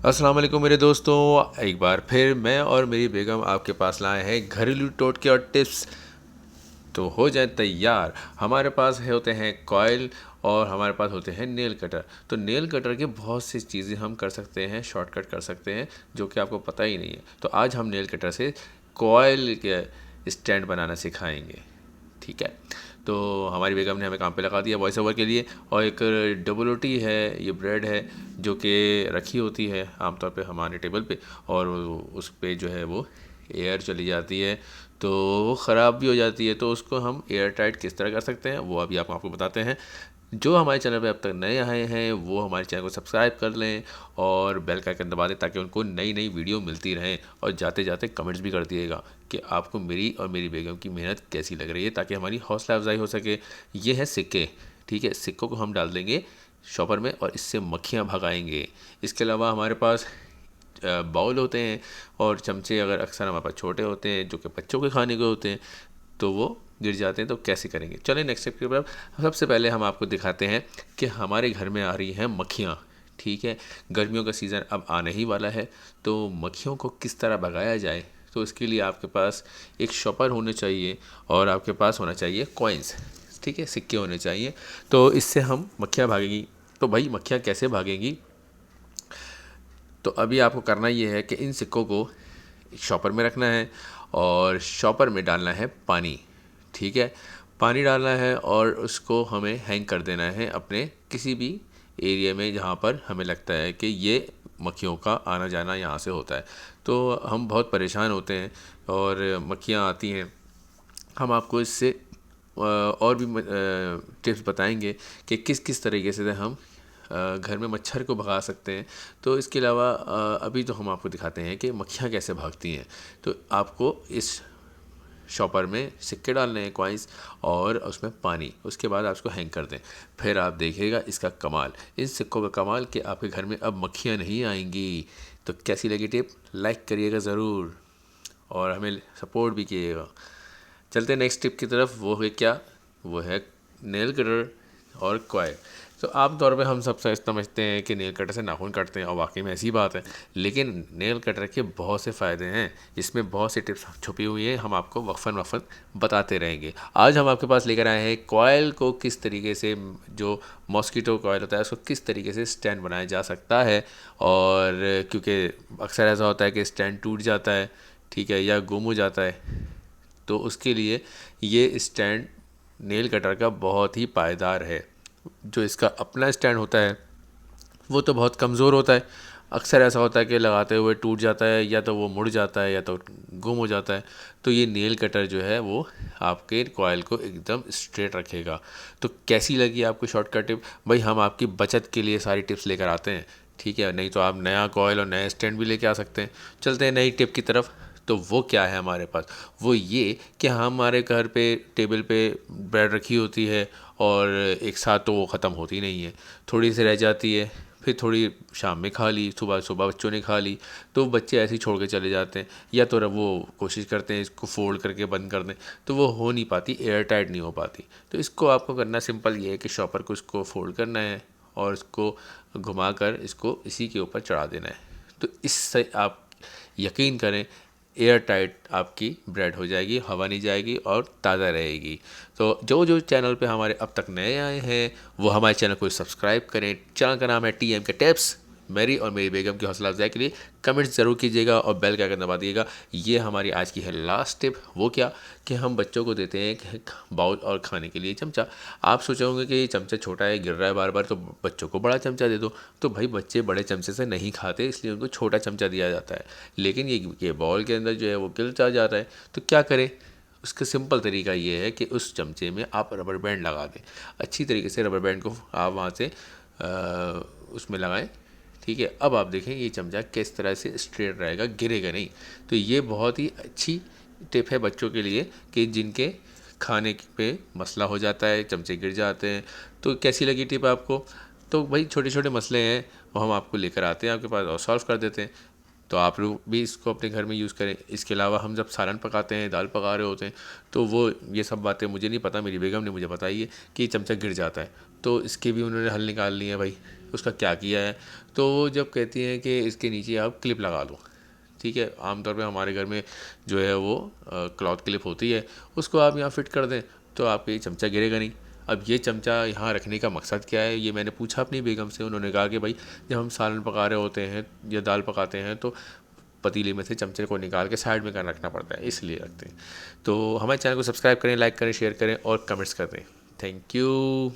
अस्सलाम वालेकुम मेरे दोस्तों। एक बार फिर मैं और मेरी बेगम आपके पास लाए हैं घरेलू टोटके और टिप्स। तो हो जाए तैयार। हमारे पास होते हैं कॉयल और हमारे पास होते हैं नेल कटर। तो नेल कटर के बहुत सी चीज़ें हम कर सकते हैं, शॉर्टकट कर सकते हैं जो कि आपको पता ही नहीं है। तो आज हम नेल कटर से कॉयल के स्टैंड बनाना सिखाएंगे। ठीक है। तो हमारी बेगम ने हमें काम पे लगा दिया वॉइस ओवर के लिए। और एक डबल रोटी है, ये ब्रेड है जो कि रखी होती है आमतौर पे हमारे टेबल पे, और उस पे जो है वो एयर चली जाती है तो वो ख़राब भी हो जाती है। तो उसको हम एयर टाइट किस तरह कर सकते हैं वो अभी आपको बताते हैं। जो हमारे चैनल पे अब तक नए आए हैं वो हमारे चैनल को सब्सक्राइब कर लें और बेल का आइकन दबा दें ताकि उनको नई नई वीडियो मिलती रहें। और जाते जाते कमेंट्स भी कर दिएगा कि आपको मेरी और मेरी बेगम की मेहनत कैसी लग रही है ताकि हमारी हौसला अफजाई हो सके। ये है सिक्के। ठीक है, सिक्कों को हम डाल देंगे शॉपर में और इससे मक्खियाँ भगाएंगे। इसके अलावा हमारे पास बाउल होते हैं और चमचे, अगर अक्सर हमारे पास छोटे होते हैं जो कि बच्चों के खाने के होते हैं तो वो गिर जाते हैं। तो कैसे करेंगे, चलें नेक्स्ट स्टेप की तरफ। सबसे पहले हम आपको दिखाते हैं कि हमारे घर में आ रही हैं मक्खियाँ। ठीक है, गर्मियों का सीज़न अब आने ही वाला है तो मक्खियों को किस तरह भगाया जाए। तो इसके लिए आपके पास एक शॉपर होने चाहिए और आपके पास होना चाहिए कॉइन्स। ठीक है, सिक्के होने चाहिए। तो इससे हम मक्खियाँ भागेंगी। तो भाई मक्खियाँ कैसे भागेंगी, तो अभी आपको करना ये है कि इन सिक्कों को शॉपर में रखना है और शॉपर में डालना है पानी। ठीक है, पानी डालना है और उसको हमें हैंग कर देना है अपने किसी भी एरिया में जहाँ पर हमें लगता है कि ये मक्खियों का आना जाना यहाँ से होता है। तो हम बहुत परेशान होते हैं और मक्खियाँ आती हैं। हम आपको इससे और भी टिप्स बताएंगे कि किस किस तरीके से हम घर में मच्छर को भगा सकते हैं। तो इसके अलावा अभी तो हम आपको दिखाते हैं कि मक्खियाँ कैसे भागती हैं। तो आपको इस शॉपर में सिक्के डालने हैं, कॉइन्स, और उसमें पानी। उसके बाद आप उसको हैंग कर दें। फिर आप देखिएगा इसका कमाल, इन सिक्कों का कमाल कि आपके घर में अब मक्खियाँ नहीं आएंगी। तो कैसी लगी टिप, लाइक करिएगा ज़रूर और हमें सपोर्ट भी कीजिएगा। चलते हैं नेक्स्ट टिप की तरफ। वो है क्या, वो है नेल कटर और कॉयल। तो आम तौर पे हम सब समझते हैं कि नेल कटर से नाखून काटते हैं और वाकई में ऐसी बात है। लेकिन नेल कटर के बहुत से फ़ायदे हैं, इसमें बहुत सी टिप्स छुपी हुई हैं। हम आपको वक्फन वक्फन बताते रहेंगे। आज हम आपके पास लेकर आए हैं कॉयल को किस तरीके से, जो मॉस्किटो कॉयल होता है उसको किस तरीके से स्टैंड बनाया जा सकता है। और क्योंकि अक्सर ऐसा होता है कि स्टैंड टूट जाता है, ठीक है, या गुम हो जाता है, तो उसके लिए ये स्टैंड नेल कटर का बहुत ही पायदार है। जो इसका अपना स्टैंड होता है वो तो बहुत कमज़ोर होता है। अक्सर ऐसा होता है कि लगाते हुए टूट जाता है, या तो वो मुड़ जाता है या तो गुम हो जाता है। तो ये नेल कटर जो है वो आपके कॉयल को एकदम स्ट्रेट रखेगा। तो कैसी लगी आपको शॉर्टकट टिप, भाई हम आपकी बचत के लिए सारी टिप्स लेकर आते हैं। ठीक है, नहीं तो आप नया कॉयल और नया स्टैंड भी लेके आ सकते हैं। चलते हैं नई टिप की तरफ। तो वो क्या है हमारे पास, वो ये कि हमारे घर पे टेबल पे ब्रेड रखी होती है और एक साथ तो वो ख़त्म होती नहीं है, थोड़ी सी रह जाती है। फिर थोड़ी शाम में खा ली, सुबह सुबह बच्चों ने खा ली, तो बच्चे ऐसे ही छोड़ के चले जाते हैं। या तो वो कोशिश करते हैं इसको फोल्ड करके बंद कर दें, तो वो हो नहीं पाती, एयर टाइट नहीं हो पाती। तो इसको आपको करना सिंपल ये है कि शॉपर को इसको फोल्ड करना है और इसको घुमाकर इसको इसी के ऊपर चढ़ा देना है। तो इससे आप यकीन करें एयर टाइट आपकी ब्रेड हो जाएगी, हवा नहीं जाएगी और ताज़ा रहेगी। तो जो जो चैनल पे हमारे अब तक नए आए हैं वो हमारे चैनल को सब्सक्राइब करें। चैनल का नाम है टीएम के टिप्स। मेरी और मेरी बेगम की हौसला अफजाई के लिए कमेंट्स ज़रूर कीजिएगा और बेल का आइकन दबा दिएगा। ये हमारी आज की है लास्ट टिप। वो क्या कि हम बच्चों को देते हैं एक बाउल और खाने के लिए चमचा। आप सोचे होंगे कि ये चमचा छोटा है, गिर रहा है बार बार, तो बच्चों को बड़ा चमचा दे दो। तो भाई बच्चे बड़े चमचे से नहीं खाते, इसलिए उनको छोटा चमचा दिया जाता है। लेकिन ये बाउल के अंदर जो है वो गिर जा रहा है, तो क्या करें। उसका सिंपल तरीका ये है कि उस चमचे में आप रबर बैंड लगा दें। अच्छी तरीके से रबर बैंड को आप वहाँ से उसमें लगाएं। ठीक है, अब आप देखें ये चमचा किस तरह से स्ट्रेट रहेगा, गिरेगा नहीं। तो ये बहुत ही अच्छी टिप है बच्चों के लिए कि जिनके खाने पे मसला हो जाता है, चमचे गिर जाते हैं। तो कैसी लगी टिप आपको। तो भाई छोटे छोटे मसले हैं वो हम आपको लेकर आते हैं आपके पास और सॉल्व कर देते हैं। तो आप लोग भी इसको अपने घर में यूज़ करें। इसके अलावा हम जब सालन पकाते हैं, दाल पका रहे होते हैं, तो वो ये सब बातें मुझे नहीं पता, मेरी बेगम ने मुझे बताई है कि चमचा गिर जाता है। तो इसके भी उन्होंने हल निकाल लिए हैं भाई। उसका क्या किया है। तो वो जब कहती हैं कि इसके नीचे आप क्लिप लगा दो, ठीक है, आमतौर पे हमारे घर में जो है वो क्लॉथ क्लिप होती है, उसको आप यहाँ फिट कर दें तो आपका ये चमचा गिरेगा नहीं। अब ये चमचा यहाँ रखने का मकसद क्या है, ये मैंने पूछा अपनी बेगम से। उन्होंने कहा कि भाई जब हम सालन पका रहे होते हैं या दाल पकाते हैं तो पतीले में से चमचे को निकाल के साइड में कर रखना पड़ता है, इसलिए रखते हैं। तो हमारे चैनल को सब्सक्राइब करें, लाइक करें, शेयर करें और कमेंट्स करें। Thank you.